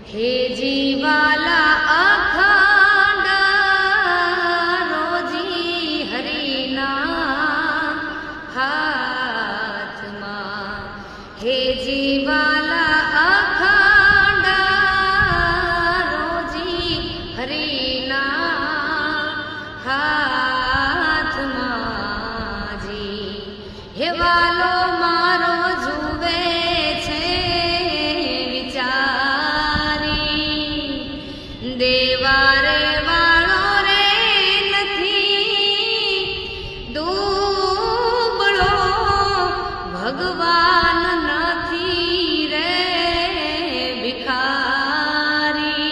हे जीवाला अखंड रोजी हरिना हाथ में, हे जीवाला अखंड रोजी हरिना हाथ में जी। हे वालो मारो जुवे छे देवारे वाळो रे नथी दुबळो भगवान नथी रे भिखारी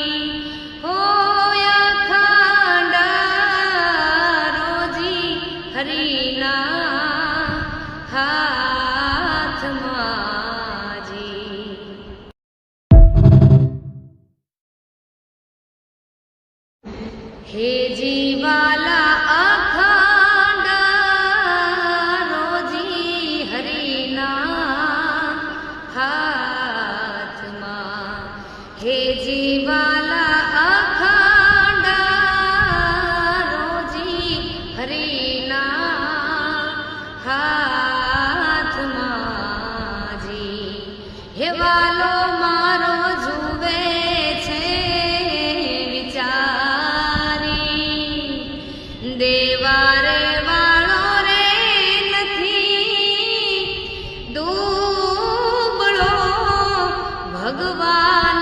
होय अखंड रोजी हरिना हाथ माजी। हे जीवाला अखंड रोजी हरिना हाथ में, हे जीवाला अखंड रोजी हरिना हाथ में जी। हे वालो मारो जुवे छे देवारे वाळो रे नथी दुबळो भगवान